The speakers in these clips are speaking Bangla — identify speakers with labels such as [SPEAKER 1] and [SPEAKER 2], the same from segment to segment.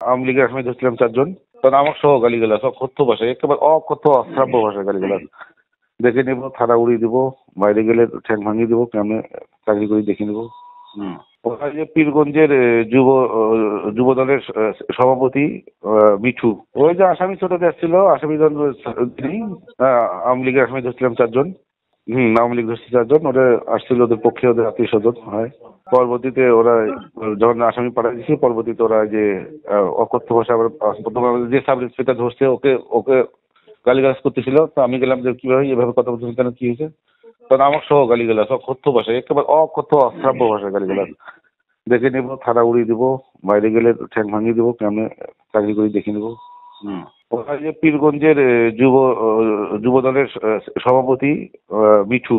[SPEAKER 1] আওয়ামী লীগের আসামি ধরছিলাম 4 জন। তখন আমার সহ গালিগালাজ, অকথ্য ভাষায়, একেবারে অকথ্য অশ্রাব্য ভাষায় গালিগালাজ। দেখে নিব, থানা উড়িয়ে দিব, বাইরে গেলে ঠ্যাং ভাঙিয়ে দিব, কেমনে চাকরি করে দেখে নিব। ওরা যে পীরগঞ্জের যুব দলের সভাপতি মিঠু, ওই যে আসামি ছোটতে আসছিল, আসামি আওয়ামী লীগের আসামি ধরছিলাম 4 জন। আওয়ামী লীগ ধরছে 4 জন, ওরা আসছিল ওদের পক্ষে, ওদের আত্মীয় স্বজন হয়। পরবর্তীতে ওরা যখন আসামি পাঠিয়ে দিচ্ছে, পরবর্তীতে ওরা যে অকথ্য ভাষা প্রথমে যে সাব ইন্সপেক্টর ধরছে ওকে ওকে গালিগালাজ করতেছিল। তো আমি গেলাম যে কিভাবে এভাবে কথা বলতেছেন কেন, কি হয়েছে? তখন আমার সহ গালিগালাজ, অকথ্য ভাষায়, একেবারে অকথ্য অশ্রাব্য ভাষায় গালিগালাজ। দেখে নিব, থানা উড়িয়ে দিব, বাইরে গেলে ঠ্যাং ভাঙিয়ে দিব, কেমনে চাকরি করে দেখে নিব। ওরা যে পীরগঞ্জের যুব দলের সভাপতি মিঠু।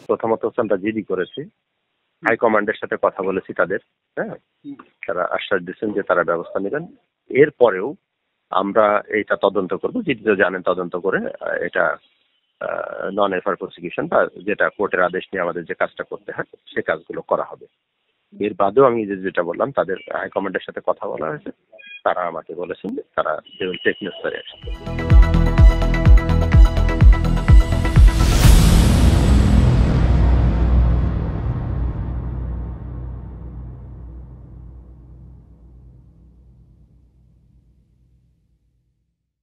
[SPEAKER 2] প্রথমত আমরা জিডি করেছি, হাইকমান্ডের সাথে কথা বলেছি তাদের, হ্যাঁ, তারা আশ্বাস দিচ্ছেন যে তারা ব্যবস্থা নেবেন। এরপরেও আমরা এটা তদন্ত করবো, জিডি তো জানেন, তদন্ত করে এটা নন এফআর প্রসিকিউশন বা যেটা কোর্টের আদেশ নিয়ে আমাদের যে কাজটা করতে হয় সে কাজগুলো করা হবে। এর বাদেও আমি যেটা বললাম, তাদের হাইকমান্ডের সাথে কথা বলা হয়েছে, তারা আমাকে বলেছেন যে তারা টেক নেসেসারি অ্যাকশন।